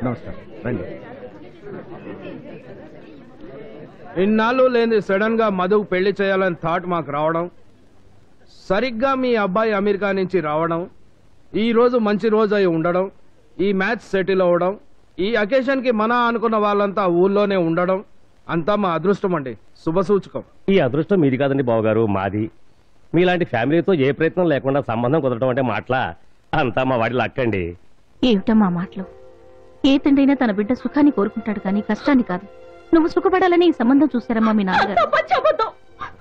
నమస్కారం రండి. ఇన్నాళ్ళు లేని సడన్ గా మధుకు పెళ్లి చేయాలని థాట్ మాకు రావడం, సరిగ్గా మీ అబ్బాయి అమెరికా నుంచి రావడం, ఈ రోజు మంచి రోజు అయి ఉండడం, ఈ మ్యాచ్ సెటిల్ అవ్వడం, ఈ అకేషన్ కి మన అనుకున్న వాళ్ళంతా ఊళ్ళోనే ఉండడం అంతా మా అదృష్టం అండి, శుభసూచకం. ఈ అదృష్టం మీది కాదండి బావగారు, మాది. మీలాంటి ఫ్యామిలీతో ఏ ప్రయత్నం లేకుండా సంబంధం కుదరటం అంటే మాటలా, అంతా మా వాడి లక్కండి. ఏమిటమ్మా మాటలు? ఏ తండ్రైనా తన బిడ్డ సుఖాన్ని కోరుకుంటాడు కానీ కష్టాన్ని కాదు. నువ్వు సుఖపడాలని ఈ సంబంధం చూశారమ్మా మీ నాన్నగారు.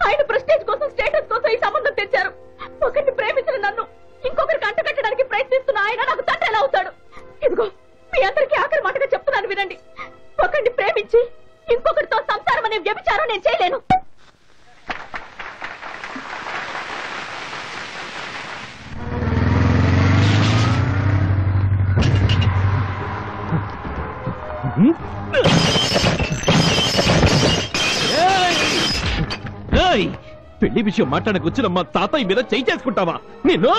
ఆయన ప్రెస్టేజ్ కోసం, స్టేటస్ కోసం ఈ సంబంధం తెచ్చారు. ఒకరిని ప్రేమించిన నన్ను ఇంకొకరికి అంటకట్టడానికి ప్రయత్నిస్తున్న ఆయన నాకు తండ్రి ఎలా అవుతాడు? ఇదిగో మీ అందరికీ ఆఖరి మాటగా చెప్తున్నాను వినండి. ఒకరిని ప్రేమించి ఇంకొకరితో సంసారం అనే వ్యభిచారం నేను చేయలేను. పెళ్లి విషయం మాట్లాడకొచ్చిన మా తాతయ్య మీద చేయి చేసుకుంటావా? నేను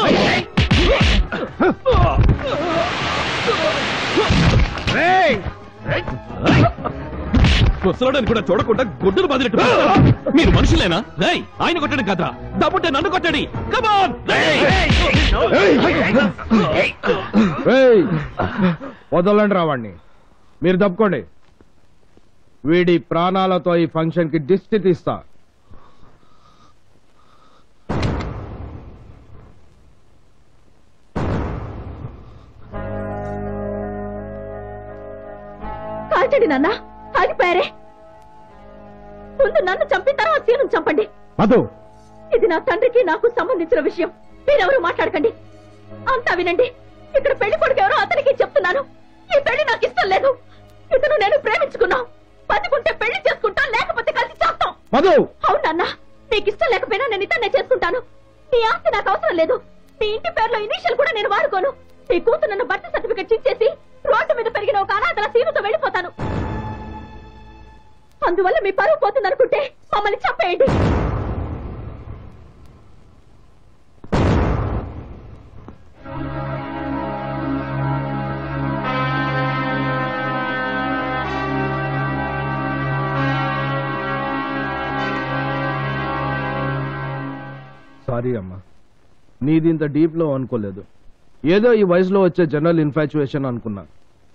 కొసలడానికి కూడా చూడకుండా గుడ్డలు బాదినట్టు మీరు మనుషులేనా? ఆయన కొట్టడం కదా, దమ్ముంటే నన్ను కొట్టండి. కమాన్, వదలండి రావాణ్ణి. మీరు తప్పుకోండి. వీడి ప్రాణాలతో ఈ ఫంక్షన్ కి దిష్టి తీస్తా. కాల్చండి నాన్న, ఆగిపోయారే. ముందు నన్ను చంపిన తర్వాత సీను చంపండి. మధు, ఇది నా తండ్రికి నాకు సంబంధించిన విషయం. మీరెవరూ మాట్లాడకండి. అంతా వినండి. ఇక్కడ పెళ్లి కొడుకు ఎవరో అతనికి చెప్తున్నాను. ఈ పెళ్లి నాకు ఇష్టం లేదు. ఇతను నేను ప్రేమించుకున్నాం. బతికుంటే పెళ్లి చేసుకుంటాం, లేకపోతే కలిసి చేస్తాం. మధు, అవునన్నా, నీకు ఇష్టం లేకపోయినా నేను ఇతన్నే చేసుకుంటాను. నీ ఆస్తి నాకు అవసరం లేదు. నీ ఇంటి పేరులో ఇనీషియల్ కూడా నేను వాడుకోను. నీ కూతురు నన్ను బర్త్ సర్టిఫికెట్ ఇచ్చేసి రోడ్డు మీద పెరిగిన ఒక అనాథల సీనుతో వెళ్ళిపోతాను. అందువల్ల మీ పరువు పోతుందనుకుంటే మమ్మల్ని చంపేయండి. సారీ అమ్మా, నీది ఇంత డీప్ లో అనుకోలేదు. ఏదో ఈ వయసులో వచ్చే జనరల్ ఇన్ఫాచ్యుయేషన్ అనుకున్నా.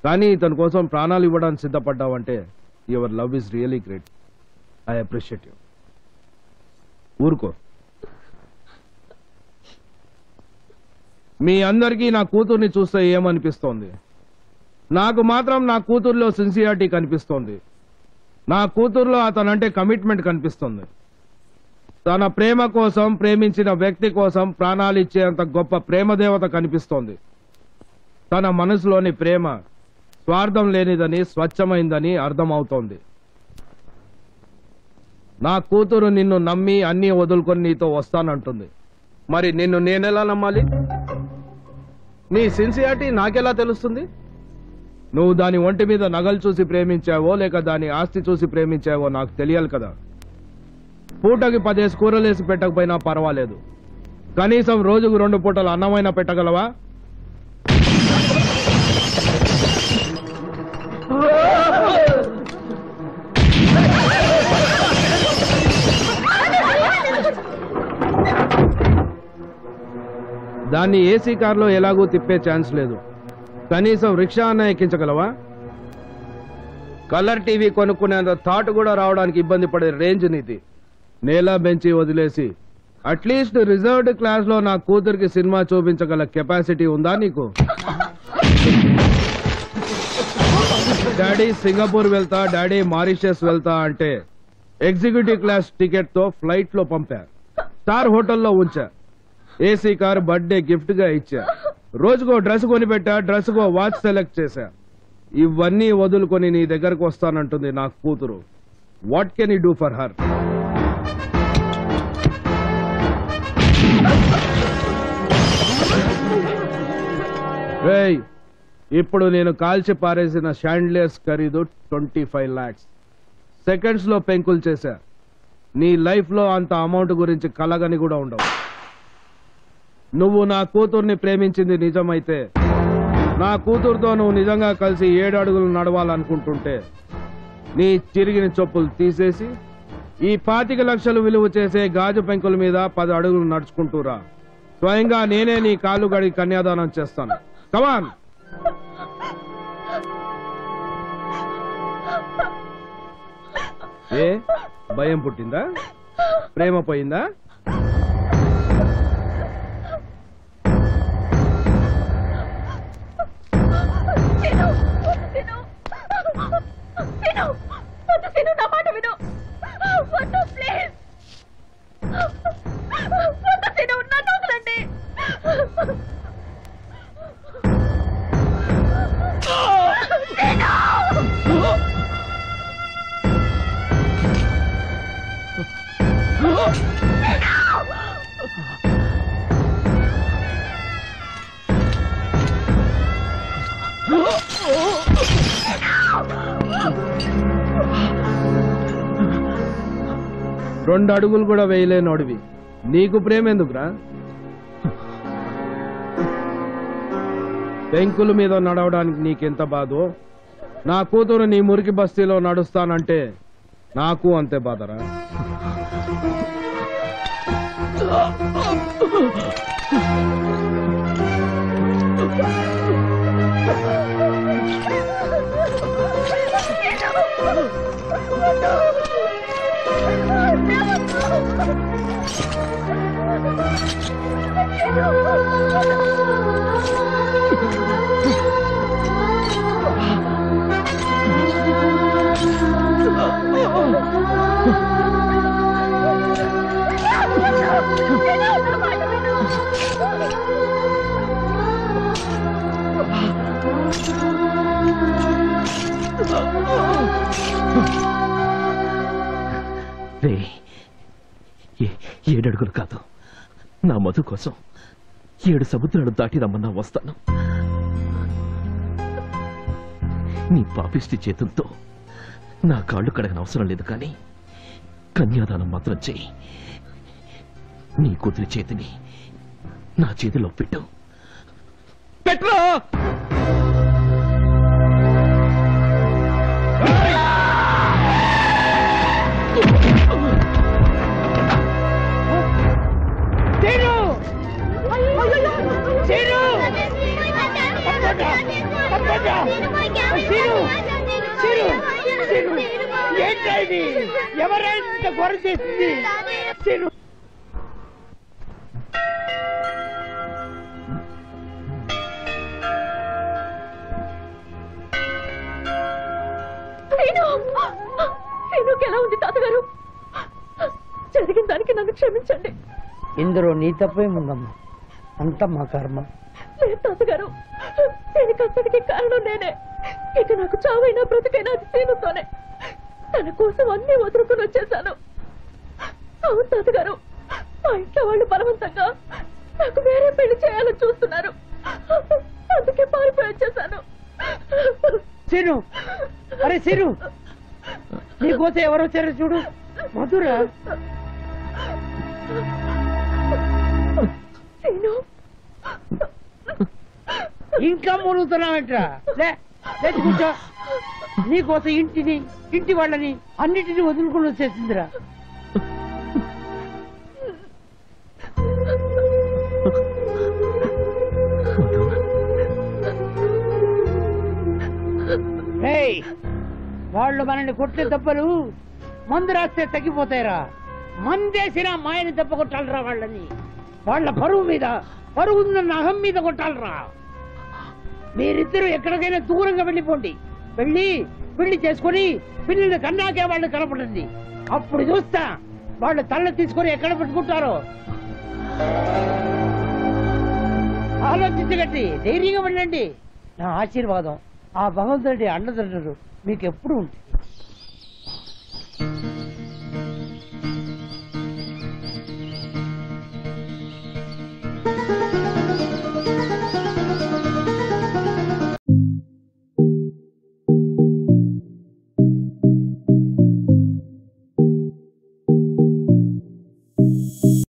కానీ ఇతని కోసం ప్రాణాలు ఇవ్వడానికి సిద్ధపడ్డావంటే your love is really great. I appreciate you. ఊరుకో. మీ అందరికీ నా కూతుర్ని చూస్తే ఏమనిపిస్తోంది? నాకు మాత్రం నా కూతుర్లో సిన్సియారిటీ కనిపిస్తోంది. నా కూతుర్లో అతనంటే కమిట్మెంట్ కనిపిస్తుంది. తన ప్రేమ కోసం, ప్రేమించిన వ్యక్తి కోసం ప్రాణాలు ఇచ్చేంత గొప్ప ప్రేమదేవత కనిపిస్తోంది. తన మనసులోని ప్రేమ స్వార్థం లేనిదని, స్వచ్ఛమైందని అర్థమవుతోంది. నా కూతురు నిన్ను నమ్మి అన్నీ వదులుకొని నీతో వస్తానంటుంది. మరి నిన్ను నేనెలా నమ్మాలి? నీ సిన్సియారిటీ నాకెలా తెలుస్తుంది? నువ్వు దాని ఒంటి మీద నగలు చూసి ప్రేమించావో లేక దాని ఆస్తి చూసి ప్రేమించావో నాకు తెలియాలి కదా. పూటకి 10 కూరలేసి పెట్టకపోయినా పర్వాలేదు. కనీసం రోజుకు 2 పూటలు అన్నమైనా పెట్టగలవా? దాన్ని ఏసీ కార్లో ఎలాగూ తిప్పే ఛాన్స్ లేదు. కనీసం రిక్షా అన్న ఎక్కించగలవా? కలర్ టీవీ కొనుక్కునేంత థాట్ కూడా రావడానికి ఇబ్బంది పడే రేంజ్ నీది. నేల బెంచి వదిలేసి అట్లీస్ట్ రిజర్వ్డ్ క్లాస్ లో నా కూతురికి సినిమా చూపించగల కెపాసిటీ ఉందా నీకు? డాడీ సింగపూర్ వెళ్తా, డాడీ మారిషస్ వెళ్తా అంటే ఎగ్జిక్యూటివ్ క్లాస్ టికెట్ తో ఫ్లైట్ లో పంపా. స్టార్ హోటల్లో ఉంచా. ఏసీ కార్ బర్త్డే గిఫ్ట్ గా ఇచ్చా. రోజుకో డ్రెస్ కొనిపెట్టా, డ్రెస్ కో వాచ్ సెలెక్ట్ చేశా. ఇవన్నీ వదులుకొని నీ దగ్గరకు వస్తానంటుంది నా కూతురు. What can you do for her? ఇప్పుడు నేను కాల్చి పారేసిన షాండ్లియర్స్ ఖరీదు 25 lakhs. సెకండ్స్ లో పెంకులు చేశా. నీ లైఫ్ లో అంత అమౌంట్ గురించి కలగని కూడా ఉండవు. నువ్వు నా కూతుర్ని ప్రేమించింది నిజమైతే నా కూతురుతో నువ్వు నిజంగా కలిసి 7 అడుగులు నడవాలనుకుంటుంటే నీ చిరిగిన చెప్పులు తీసేసి ఈ 25 లక్షలు విలువ చేసే గాజు పెంకుల మీద 10 అడుగులు నడుచుకుంటూరా. స్వయంగా నేనే నీ కాళ్ళు గడిగి కన్యాదానం చేస్తాను. కమాన్. ఏ భయం పుట్టిందా? ప్రేమ పోయిందా? నా మాట విను. ప్లీజ్ నన్ను వదలండి. 2 అడుగులు కూడా వేయలేనోడివి నీకు ప్రేమ ఎందుకురా? పెంకుల మీద నడవడానికి నీకెంత బాధో నా కూతురు నీ మురికి బస్తీలో నడుస్తానంటే నాకు అంతే బాధరా. రే 7 అడుగులు కాదు, నా మధు కోసం 7 సముద్రాలు దాటి రమ్మన్నా వస్తాను. నీ పాపిష్టి చేతులతో నా కాళ్ళు కడగన అవసరం లేదు, కానీ కన్యాదానం మాత్రం చెయ్యి. నీ కూతురి చేతిని నా చేతిలో పెట్టు. పెట్రా! ఏంటది? ఎవరైనా గొర్ర చేసింది? ఎలా ఉంది తాతగారు? జరిగిన దానికి నన్ను క్షమించండి. ఇందులో నీ తప్పేముందమ్మా, అంతా మా కర్మ. లేదు తాతగారు, దీనికి అంతటికి కారణం నేనే. ఇక నాకు చావైనా బ్రతికైనా అది సీనుతోనే. తన కోసం అన్ని వదులుకుని వచ్చేసాను. అవును తాతగారు, మా ఇంట్లో వాళ్ళు బలవంతంగా నాకు వేరే పెళ్లి చేయాలని చూస్తున్నారు. అందుకే పారిపోయి వచ్చేసాను. సీను, అరే సీను, నీకోసం ఎవరు వచ్చారో చూడు. మధురా. సీను, ఇంకా మునుగుతున్నావేంట్రా? లేచి కూర్చో. నీకోసం ఇంటి వాళ్ళని అన్నిటినీ వదులుకుని వచ్చేసిందిరా. వాళ్ళు మనల్ని కొట్టే దెబ్బలు మందు రాస్తే తగ్గిపోతాయిరా. మందేసినా మాయని దెబ్బ కొట్టాలరా వాళ్ళని. వాళ్ళ పరువు మీద, పరుగుందన్న అహం మీద కొట్టాలరా. మీరిద్దరూ ఎక్కడికైనా దూరంగా వెళ్ళిపోండి. పెళ్లి చేసుకుని పిల్లల్ని కన్నాకే వాళ్ళు కనపడండి. అప్పుడు చూస్తా వాళ్ళు తల్ల తీసుకొని ఎక్కడ పెట్టుకుంటారో. ఆలోచించగట్టి ధైర్యంగా వెళ్ళండి. నా ఆశీర్వాదం, ఆ భగవంతుడి అండదండలు మీకు ఎప్పుడు ఉంటుంది.